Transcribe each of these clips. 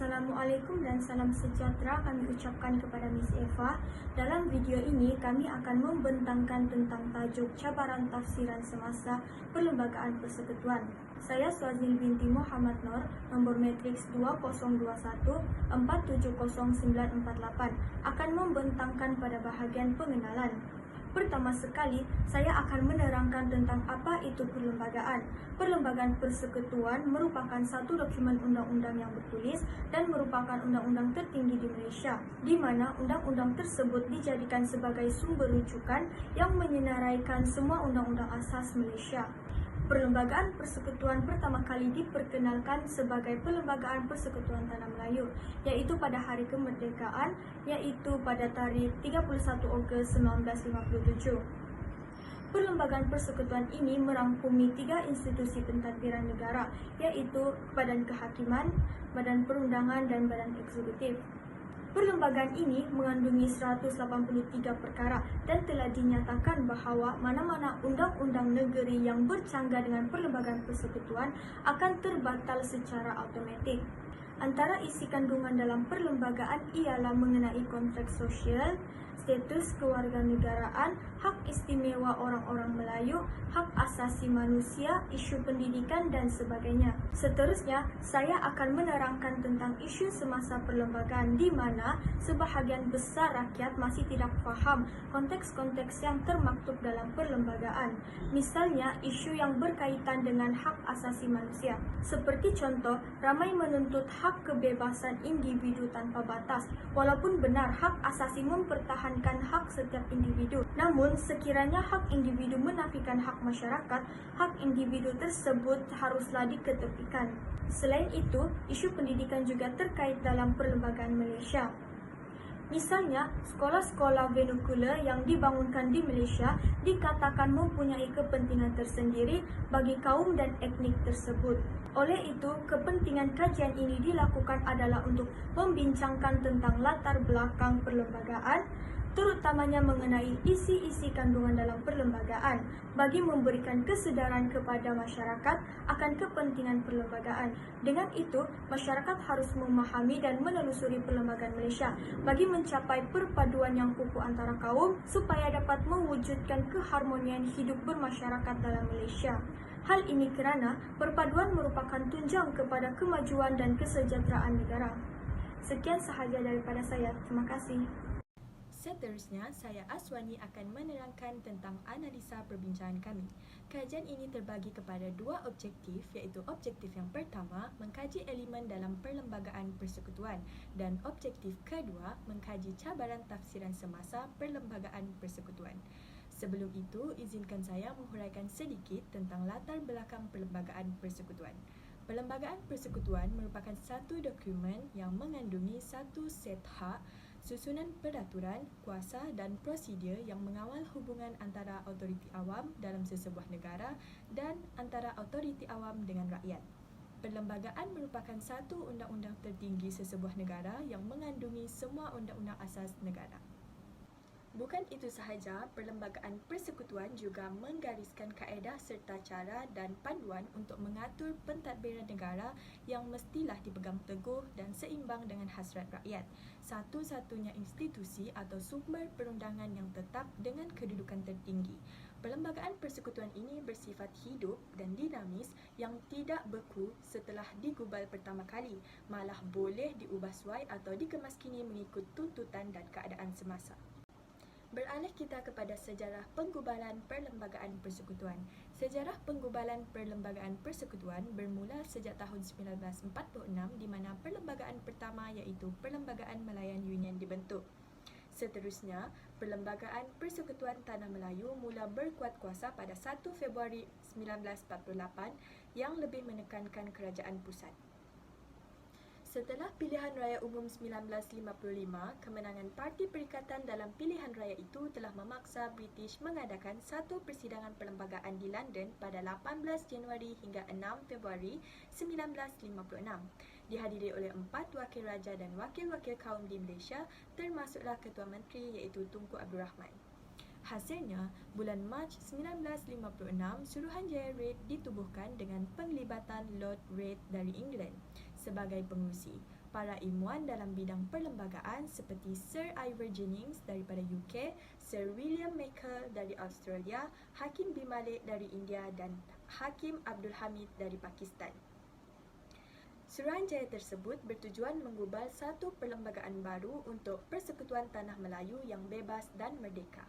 Assalamualaikum dan salam sejahtera kami ucapkan kepada Miss Eva. Dalam video ini kami akan membentangkan tentang tajuk cabaran tafsiran semasa Perlembagaan Persekutuan. Saya Swazil binti Muhammad Nur, nombor matriks 2021 470948, akan membentangkan pada bahagian pengenalan. Pertama sekali, saya akan menerangkan tentang apa itu perlembagaan. Perlembagaan Persekutuan merupakan satu dokumen undang-undang yang bertulis dan merupakan undang-undang tertinggi di Malaysia, di mana undang-undang tersebut dijadikan sebagai sumber rujukan yang menyenaraikan semua undang-undang asas Malaysia. Perlembagaan Persekutuan pertama kali diperkenalkan sebagai Perlembagaan Persekutuan Tanah Melayu, iaitu pada hari kemerdekaan, iaitu pada tarikh 31 Ogos 1957. Perlembagaan Persekutuan ini merangkumi 3 institusi pentadbiran negara, iaitu Badan Kehakiman, Badan Perundangan dan Badan Eksekutif. Perlembagaan ini mengandungi 183 perkara dan telah dinyatakan bahawa mana-mana undang-undang negeri yang bercanggah dengan Perlembagaan Persekutuan akan terbatal secara automatik. Antara isi kandungan dalam perlembagaan ialah mengenai kontrak sosial, status kewarganegaraan, hak istimewa orang-orang Melayu, hak asasi manusia, isu pendidikan dan sebagainya. Seterusnya, saya akan menerangkan tentang isu semasa perlembagaan di mana sebahagian besar rakyat masih tidak faham konteks-konteks yang termaktub dalam perlembagaan. Misalnya, isu yang berkaitan dengan hak asasi manusia. Seperti contoh, ramai menuntut hak kebebasan individu tanpa batas. Walaupun benar hak asasi mempertahankan hak setiap individu, namun sekiranya hak individu menafikan hak masyarakat, hak individu tersebut haruslah diketepikan. Selain itu, isu pendidikan juga terkait dalam perlembagaan Malaysia. Misalnya, sekolah-sekolah vernakular yang dibangunkan di Malaysia dikatakan mempunyai kepentingan tersendiri bagi kaum dan etnik tersebut. Oleh itu, kepentingan kajian ini dilakukan adalah untuk membincangkan tentang latar belakang perlembagaan, terutamanya mengenai isi-isi kandungan dalam perlembagaan, bagi memberikan kesedaran kepada masyarakat akan kepentingan perlembagaan. Dengan itu, masyarakat harus memahami dan menelusuri perlembagaan Malaysia bagi mencapai perpaduan yang kukuh antara kaum supaya dapat mewujudkan keharmonian hidup bermasyarakat dalam Malaysia. Hal ini kerana perpaduan merupakan tunjang kepada kemajuan dan kesejahteraan negara. Sekian sahaja daripada saya. Terima kasih. Seterusnya, saya Aswani akan menerangkan tentang analisa perbincangan kami. Kajian ini terbagi kepada 2 objektif, iaitu objektif yang pertama, mengkaji elemen dalam Perlembagaan Persekutuan, dan objektif kedua, mengkaji cabaran tafsiran semasa Perlembagaan Persekutuan. Sebelum itu, izinkan saya menghuraikan sedikit tentang latar belakang Perlembagaan Persekutuan. Perlembagaan Persekutuan merupakan satu dokumen yang mengandungi satu set hak, susunan peraturan, kuasa dan prosedur yang mengawal hubungan antara autoriti awam dalam sesebuah negara dan antara autoriti awam dengan rakyat. Perlembagaan merupakan satu undang-undang tertinggi sesebuah negara yang mengandungi semua undang-undang asas negara. Bukan itu sahaja, Perlembagaan Persekutuan juga menggariskan kaedah serta cara dan panduan untuk mengatur pentadbiran negara yang mestilah dipegang teguh dan seimbang dengan hasrat rakyat. Satu-satunya institusi atau sumber perundangan yang tetap dengan kedudukan tertinggi. Perlembagaan Persekutuan ini bersifat hidup dan dinamis yang tidak beku setelah digubal pertama kali, malah boleh diubah suai atau dikemaskini mengikut tuntutan dan keadaan semasa. Beralih kita kepada sejarah penggubalan Perlembagaan Persekutuan. Sejarah penggubalan Perlembagaan Persekutuan bermula sejak tahun 1946 di mana perlembagaan pertama iaitu Perlembagaan Malayan Union dibentuk. Seterusnya, Perlembagaan Persekutuan Tanah Melayu mula berkuat kuasa pada 1 Februari 1948 yang lebih menekankan kerajaan pusat. Setelah Pilihan Raya Umum 1955, kemenangan Parti Perikatan dalam pilihan raya itu telah memaksa British mengadakan satu persidangan perlembagaan di London pada 18 Januari hingga 6 Februari 1956. Dihadiri oleh 4 wakil raja dan wakil-wakil kaum di Malaysia, termasuklah Ketua Menteri iaitu Tunku Abdul Rahman. Hasilnya, bulan Mac 1956, Suruhanjaya Reid ditubuhkan dengan penglibatan Lord Reid dari England sebagai pengurusi. para ilmuwan dalam bidang perlembagaan seperti Sir Ivor Jennings daripada UK, Sir William Maker dari Australia, Hakim bin Malik dari India dan Hakim Abdul Hamid dari Pakistan. Suruhanjaya tersebut bertujuan menggubal satu perlembagaan baru untuk Persekutuan Tanah Melayu yang bebas dan merdeka.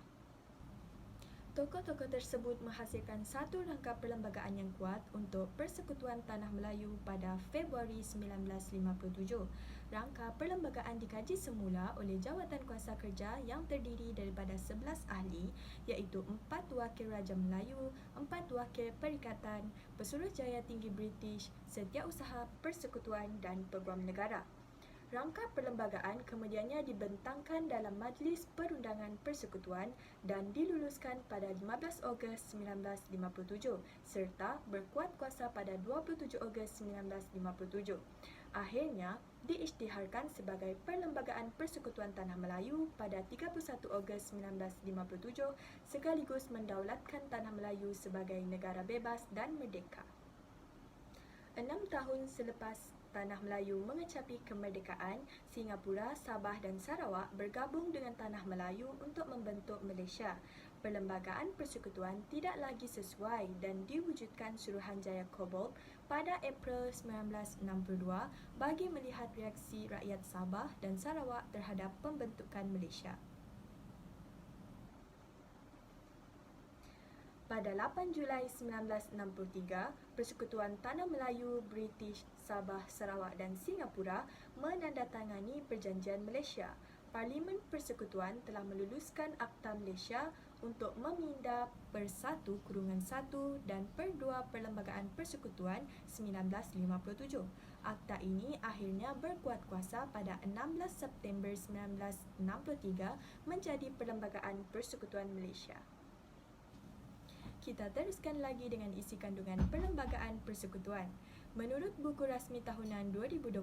Tokoh-tokoh tersebut menghasilkan satu rangka perlembagaan yang kuat untuk Persekutuan Tanah Melayu pada Februari 1957. Rangka perlembagaan dikaji semula oleh Jawatankuasa Kerja yang terdiri daripada 11 ahli iaitu 4 wakil Raja Melayu, 4 wakil Perikatan, Pesuruhjaya Tinggi British, Setiausaha Persekutuan dan Peguam Negara. Rangka perlembagaan kemudiannya dibentangkan dalam Majlis Perundangan Persekutuan dan diluluskan pada 15 Ogos 1957 serta berkuat kuasa pada 27 Ogos 1957. Akhirnya, diisytiharkan sebagai Perlembagaan Persekutuan Tanah Melayu pada 31 Ogos 1957 sekaligus mendaulatkan Tanah Melayu sebagai negara bebas dan merdeka. 6 tahun selepas Tanah Melayu mengecapi kemerdekaan, Singapura, Sabah dan Sarawak bergabung dengan Tanah Melayu untuk membentuk Malaysia. Perlembagaan persekutuan tidak lagi sesuai dan diwujudkan Suruhanjaya Kobolt pada April 1962 bagi melihat reaksi rakyat Sabah dan Sarawak terhadap pembentukan Malaysia. Pada 8 Julai 1963, Persekutuan Tanah Melayu, British, Sabah, Sarawak dan Singapura menandatangani Perjanjian Malaysia. Parlimen Persekutuan telah meluluskan Akta Malaysia untuk meminda Per-1 dan Per-2 Perlembagaan Persekutuan 1957. Akta ini akhirnya berkuat kuasa pada 16 September 1963 menjadi Perlembagaan Persekutuan Malaysia. Kita teruskan lagi dengan isi kandungan Perlembagaan Persekutuan. Menurut buku rasmi tahunan 2020,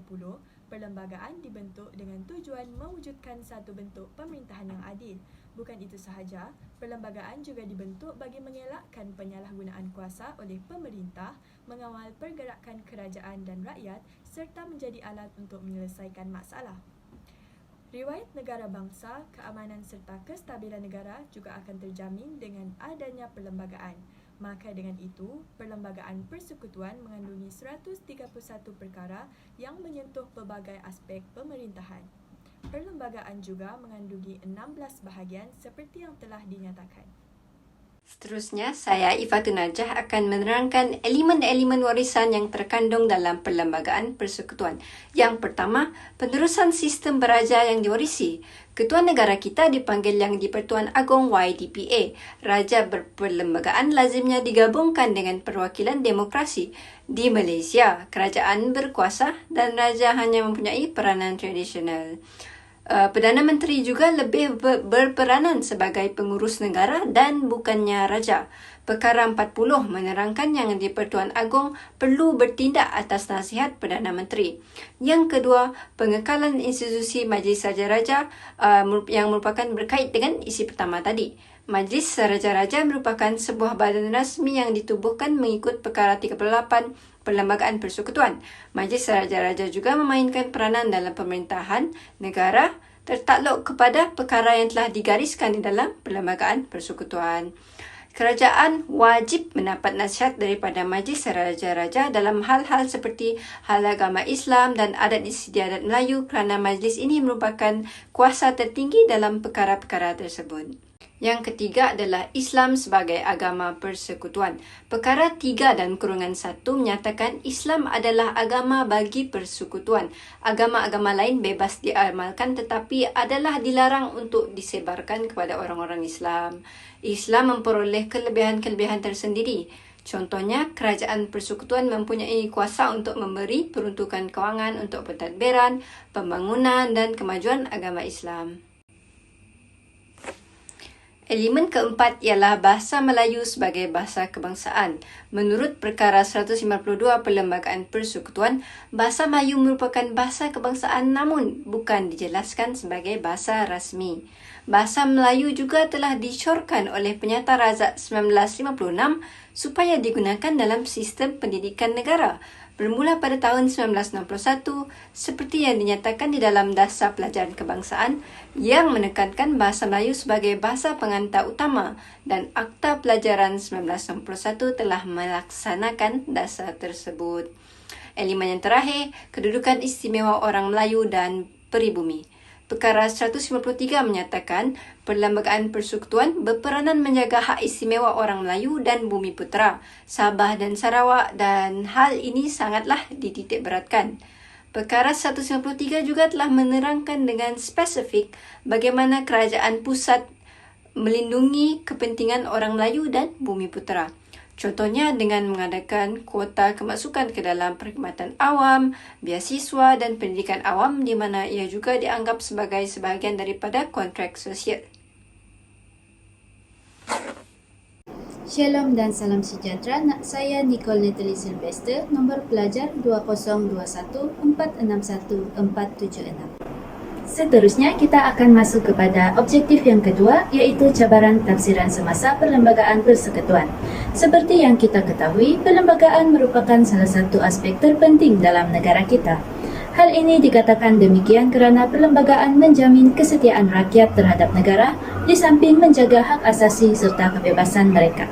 perlembagaan dibentuk dengan tujuan mewujudkan satu bentuk pemerintahan yang adil. Bukan itu sahaja, perlembagaan juga dibentuk bagi mengelakkan penyalahgunaan kuasa oleh pemerintah, mengawal pergerakan kerajaan dan rakyat serta menjadi alat untuk menyelesaikan masalah. Riwayat negara bangsa, keamanan serta kestabilan negara juga akan terjamin dengan adanya perlembagaan. Maka dengan itu, Perlembagaan Persekutuan mengandungi 131 perkara yang menyentuh pelbagai aspek pemerintahan. Perlembagaan juga mengandungi 16 bahagian seperti yang telah dinyatakan. Seterusnya, saya Ifatun Najah akan menerangkan elemen-elemen warisan yang terkandung dalam Perlembagaan Persekutuan. Yang pertama, penerusan sistem beraja yang diwarisi. Ketua negara kita dipanggil Yang di-Pertuan Agong YDPA. Raja berperlembagaan lazimnya digabungkan dengan perwakilan demokrasi. Di Malaysia, kerajaan berkuasa dan raja hanya mempunyai peranan tradisional. Perdana Menteri juga lebih berperanan sebagai pengurus negara dan bukannya raja. Perkara 40 menerangkan Yang di-Pertuan Agong perlu bertindak atas nasihat Perdana Menteri. Yang kedua, pengekalan institusi Majlis Raja-Raja yang merupakan berkait dengan isi pertama tadi. Majlis Raja-Raja merupakan sebuah badan rasmi yang ditubuhkan mengikut perkara 38 Perlembagaan Persekutuan. Majlis Raja-Raja juga memainkan peranan dalam pemerintahan negara tertakluk kepada perkara yang telah digariskan di dalam Perlembagaan Persekutuan. Kerajaan wajib mendapat nasihat daripada Majlis Raja-Raja dalam hal-hal seperti hal agama Islam dan adat istiadat Melayu kerana majlis ini merupakan kuasa tertinggi dalam perkara-perkara tersebut. Yang ketiga adalah Islam sebagai agama persekutuan. Perkara 3 dan kurungan 1 menyatakan Islam adalah agama bagi persekutuan. Agama-agama lain bebas diamalkan tetapi adalah dilarang untuk disebarkan kepada orang-orang Islam. Islam memperoleh kelebihan-kelebihan tersendiri. Contohnya, kerajaan persekutuan mempunyai kuasa untuk memberi peruntukan kewangan untuk pentadbiran, pembangunan dan kemajuan agama Islam. Elemen keempat ialah bahasa Melayu sebagai bahasa kebangsaan. Menurut perkara 152 Perlembagaan Persekutuan, bahasa Melayu merupakan bahasa kebangsaan namun bukan dijelaskan sebagai bahasa rasmi. Bahasa Melayu juga telah disyorkan oleh Penyata Razak 1956 supaya digunakan dalam sistem pendidikan negara. bermula pada tahun 1961 seperti yang dinyatakan di dalam Dasar Pelajaran Kebangsaan yang menekankan bahasa Melayu sebagai bahasa pengantar utama, dan Akta Pelajaran 1961 telah melaksanakan dasar tersebut. Elemen yang terakhir, kedudukan istimewa orang Melayu dan peribumi. Perkara 153 menyatakan Perlembagaan Persekutuan berperanan menjaga hak istimewa orang Melayu dan Bumiputera, Sabah dan Sarawak, dan hal ini sangatlah dititikberatkan. Perkara 153 juga telah menerangkan dengan spesifik bagaimana kerajaan pusat melindungi kepentingan orang Melayu dan Bumiputera. Contohnya dengan mengadakan kuota kemasukan ke dalam perkhidmatan awam, beasiswa dan pendidikan awam di mana ia juga dianggap sebagai sebahagian daripada kontrak sosial. Shalom dan salam sejahtera. Saya Nicole Natalie Sylvester, nombor pelajar 2021461476. Seterusnya, kita akan masuk kepada objektif yang kedua, iaitu cabaran tafsiran semasa Perlembagaan Persekutuan. Seperti yang kita ketahui, perlembagaan merupakan salah satu aspek terpenting dalam negara kita. Hal ini dikatakan demikian kerana perlembagaan menjamin kesetiaan rakyat terhadap negara di samping menjaga hak asasi serta kebebasan mereka.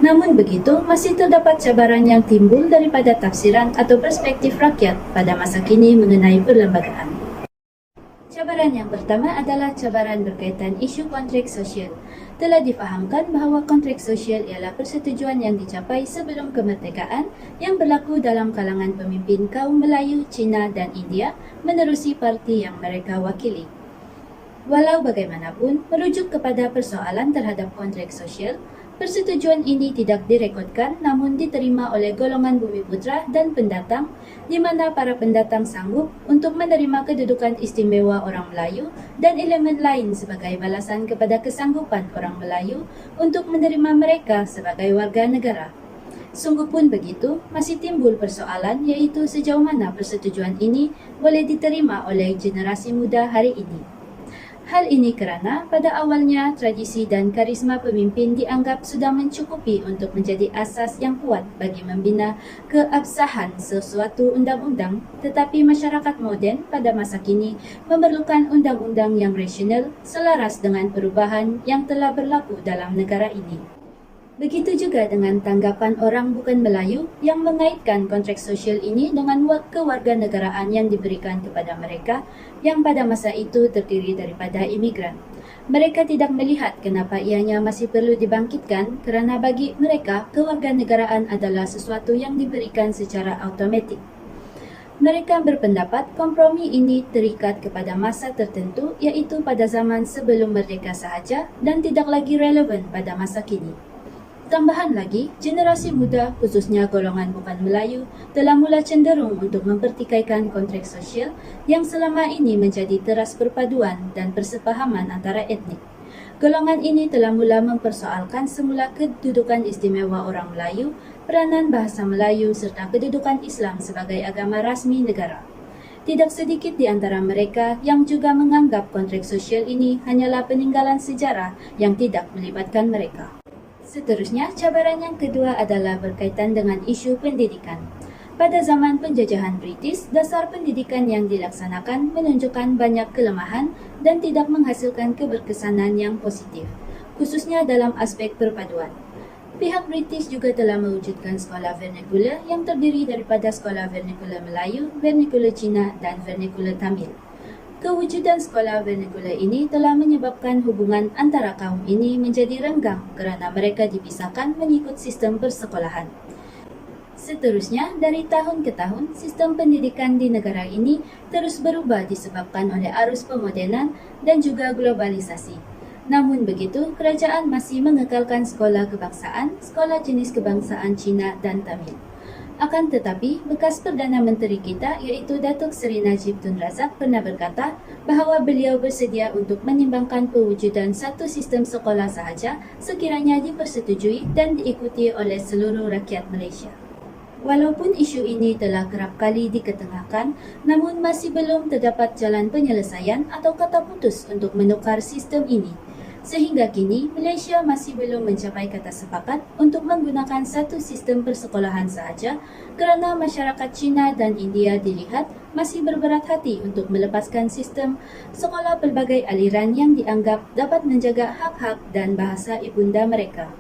Namun begitu, masih terdapat cabaran yang timbul daripada tafsiran atau perspektif rakyat pada masa kini mengenai perlembagaan. Cabaran yang pertama adalah cabaran berkaitan isu kontrak sosial. Telah difahamkan bahawa kontrak sosial ialah persetujuan yang dicapai sebelum kemerdekaan yang berlaku dalam kalangan pemimpin kaum Melayu, Cina dan India menerusi parti yang mereka wakili. Walau bagaimanapun, merujuk kepada persoalan terhadap kontrak sosial, persetujuan ini tidak direkodkan namun diterima oleh golongan Bumiputera dan pendatang, di mana para pendatang sanggup untuk menerima kedudukan istimewa orang Melayu dan elemen lain sebagai balasan kepada kesanggupan orang Melayu untuk menerima mereka sebagai warga negara. Sungguh pun begitu, masih timbul persoalan iaitu sejauh mana persetujuan ini boleh diterima oleh generasi muda hari ini. Hal ini kerana pada awalnya tradisi dan karisma pemimpin dianggap sudah mencukupi untuk menjadi asas yang kuat bagi membina keabsahan sesuatu undang-undang, tetapi masyarakat moden pada masa kini memerlukan undang-undang yang rasional selaras dengan perubahan yang telah berlaku dalam negara ini. Begitu juga dengan tanggapan orang bukan Melayu yang mengaitkan kontrak sosial ini dengan kewarganegaraan yang diberikan kepada mereka yang pada masa itu terdiri daripada imigran. Mereka tidak melihat kenapa ianya masih perlu dibangkitkan kerana bagi mereka kewarganegaraan adalah sesuatu yang diberikan secara automatik. Mereka berpendapat kompromi ini terikat kepada masa tertentu iaitu pada zaman sebelum merdeka sahaja dan tidak lagi relevan pada masa kini. Tambahan lagi, generasi muda khususnya golongan bukan Melayu telah mula cenderung untuk mempertikaikan kontrak sosial yang selama ini menjadi teras perpaduan dan persepahaman antara etnik. Golongan ini telah mula mempersoalkan semula kedudukan istimewa orang Melayu, peranan bahasa Melayu serta kedudukan Islam sebagai agama rasmi negara. Tidak sedikit di antara mereka yang juga menganggap kontrak sosial ini hanyalah peninggalan sejarah yang tidak melibatkan mereka. Seterusnya, cabaran yang kedua adalah berkaitan dengan isu pendidikan. Pada zaman penjajahan British, dasar pendidikan yang dilaksanakan menunjukkan banyak kelemahan dan tidak menghasilkan keberkesanan yang positif, khususnya dalam aspek perpaduan. Pihak British juga telah mewujudkan sekolah vernacular yang terdiri daripada sekolah vernacular Melayu, vernacular Cina dan vernacular Tamil. Kewujudan sekolah vernacular ini telah menyebabkan hubungan antara kaum ini menjadi renggang kerana mereka dipisahkan mengikut sistem persekolahan. Seterusnya, dari tahun ke tahun, sistem pendidikan di negara ini terus berubah disebabkan oleh arus pemodenan dan juga globalisasi. Namun begitu, kerajaan masih mengekalkan sekolah kebangsaan, sekolah jenis kebangsaan Cina dan Tamil. Akan tetapi, bekas Perdana Menteri kita iaitu Datuk Seri Najib Tun Razak pernah berkata bahawa beliau bersedia untuk menimbangkan pewujudan satu sistem sekolah sahaja sekiranya dipersetujui dan diikuti oleh seluruh rakyat Malaysia. Walaupun isu ini telah kerap kali diketengahkan, namun masih belum terdapat jalan penyelesaian atau kata putus untuk menukar sistem ini. Sehingga kini, Malaysia masih belum mencapai kata sepakat untuk menggunakan satu sistem persekolahan sahaja kerana masyarakat China dan India dilihat masih berberat hati untuk melepaskan sistem sekolah pelbagai aliran yang dianggap dapat menjaga hak-hak dan bahasa ibunda mereka.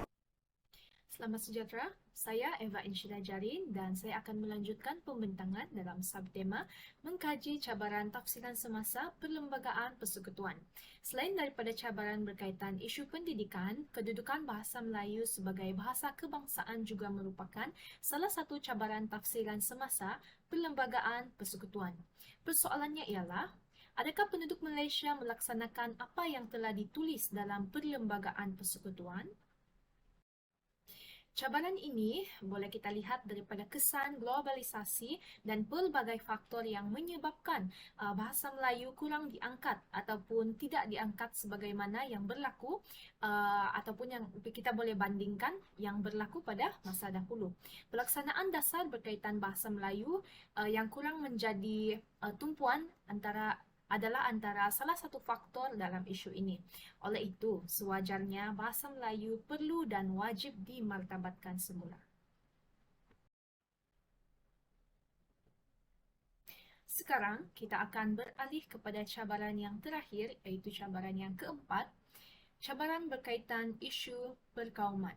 Selamat sejahtera, saya Eva Insyida Jarin dan saya akan melanjutkan pembentangan dalam subtema mengkaji cabaran tafsiran semasa perlembagaan persekutuan. Selain daripada cabaran berkaitan isu pendidikan, kedudukan bahasa Melayu sebagai bahasa kebangsaan juga merupakan salah satu cabaran tafsiran semasa perlembagaan persekutuan. Persoalannya ialah, adakah penduduk Malaysia melaksanakan apa yang telah ditulis dalam perlembagaan persekutuan? Cabaran ini boleh kita lihat daripada kesan globalisasi dan pelbagai faktor yang menyebabkan bahasa Melayu kurang diangkat ataupun tidak diangkat sebagaimana yang berlaku ataupun yang kita boleh bandingkan yang berlaku pada masa dahulu. Pelaksanaan dasar berkaitan bahasa Melayu yang kurang menjadi tumpuan adalah antara salah satu faktor dalam isu ini. Oleh itu, sewajarnya bahasa Melayu perlu dan wajib dimartabatkan semula. Sekarang, kita akan beralih kepada cabaran yang terakhir, iaitu cabaran yang keempat, cabaran berkaitan isu perkauman.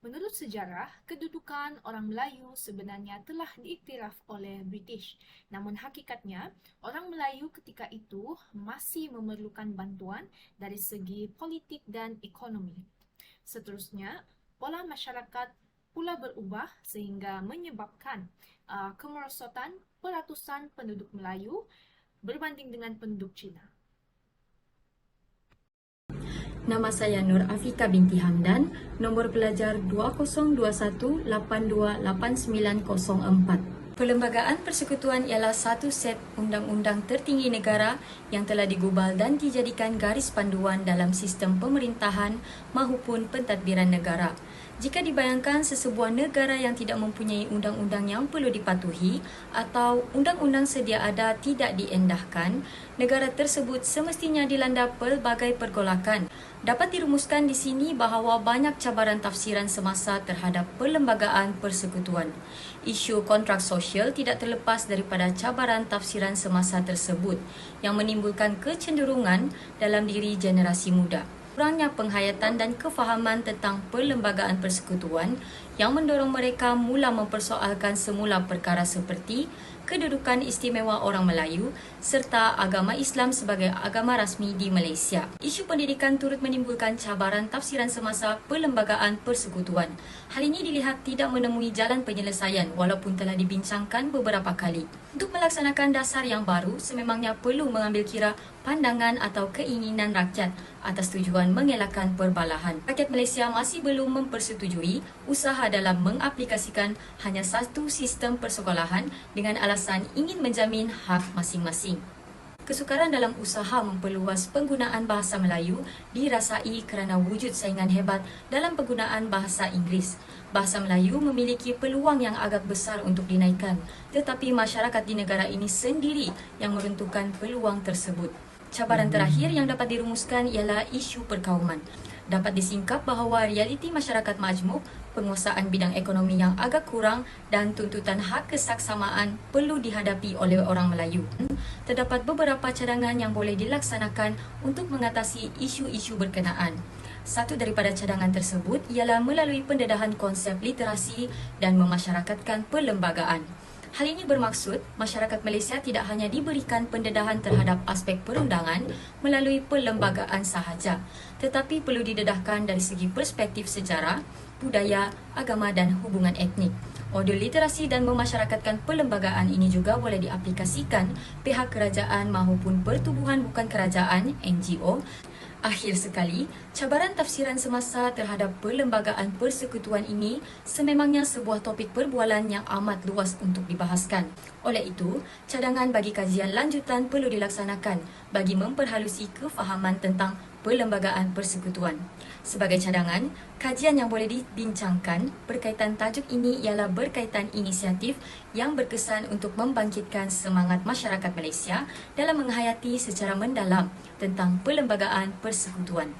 Menurut sejarah, kedudukan orang Melayu sebenarnya telah diiktiraf oleh British. Namun hakikatnya, orang Melayu ketika itu masih memerlukan bantuan dari segi politik dan ekonomi. Seterusnya, pola masyarakat pula berubah sehingga menyebabkan kemerosotan peratusan penduduk Melayu berbanding dengan penduduk Cina. Nama saya Nur Afika binti Hamdan, nombor pelajar 2021-828904. Perlembagaan Persekutuan ialah satu set undang-undang tertinggi negara yang telah digubal dan dijadikan garis panduan dalam sistem pemerintahan maupun pentadbiran negara. Jika dibayangkan sesebuah negara yang tidak mempunyai undang-undang yang perlu dipatuhi atau undang-undang sedia ada tidak diendahkan, negara tersebut semestinya dilanda pelbagai pergolakan. Dapat dirumuskan di sini bahawa banyak cabaran tafsiran semasa terhadap perlembagaan persekutuan. Isu kontrak sosial tidak terlepas daripada cabaran tafsiran semasa tersebut yang menimbulkan kecenderungan dalam diri generasi muda. Kurangnya penghayatan dan kefahaman tentang perlembagaan persekutuan yang mendorong mereka mula mempersoalkan semula perkara seperti kedudukan istimewa orang Melayu serta agama Islam sebagai agama rasmi di Malaysia. Isu pendidikan turut menimbulkan cabaran tafsiran semasa perlembagaan persekutuan. Hal ini dilihat tidak menemui jalan penyelesaian walaupun telah dibincangkan beberapa kali. Untuk melaksanakan dasar yang baru, sememangnya perlu mengambil kira pandangan atau keinginan rakyat atas tujuan mengelakkan perbalahan. Rakyat Malaysia masih belum mempersetujui usaha dalam mengaplikasikan hanya satu sistem persekolahan dengan alasan ingin menjamin hak masing-masing. Kesukaran dalam usaha memperluas penggunaan bahasa Melayu dirasai kerana wujud saingan hebat dalam penggunaan bahasa Inggeris. Bahasa Melayu memiliki peluang yang agak besar untuk dinaikkan, tetapi masyarakat di negara ini sendiri yang meruntuhkan peluang tersebut. Cabaran terakhir yang dapat dirumuskan ialah isu perkauman. Dapat disingkap bahawa realiti masyarakat majmuk, penguasaan bidang ekonomi yang agak kurang dan tuntutan hak kesaksamaan perlu dihadapi oleh orang Melayu. Terdapat beberapa cadangan yang boleh dilaksanakan untuk mengatasi isu-isu berkenaan. Satu daripada cadangan tersebut ialah melalui pendedahan konsep literasi dan memasyarakatkan perlembagaan. Hal ini bermaksud masyarakat Malaysia tidak hanya diberikan pendedahan terhadap aspek perundangan melalui perlembagaan sahaja, tetapi perlu didedahkan dari segi perspektif sejarah, budaya, agama dan hubungan etnik. Modul literasi dan memasyarakatkan perlembagaan ini juga boleh diaplikasikan pihak kerajaan maupun pertubuhan bukan kerajaan (NGO). Akhir sekali, cabaran tafsiran semasa terhadap perlembagaan persekutuan ini sememangnya sebuah topik perbualan yang amat luas untuk dibahaskan. Oleh itu, cadangan bagi kajian lanjutan perlu dilaksanakan bagi memperhalusi kefahaman tentang perlembagaan persekutuan. Sebagai cadangan, kajian yang boleh dibincangkan berkaitan tajuk ini ialah berkaitan inisiatif yang berkesan untuk membangkitkan semangat masyarakat Malaysia dalam menghayati secara mendalam tentang perlembagaan persekutuan.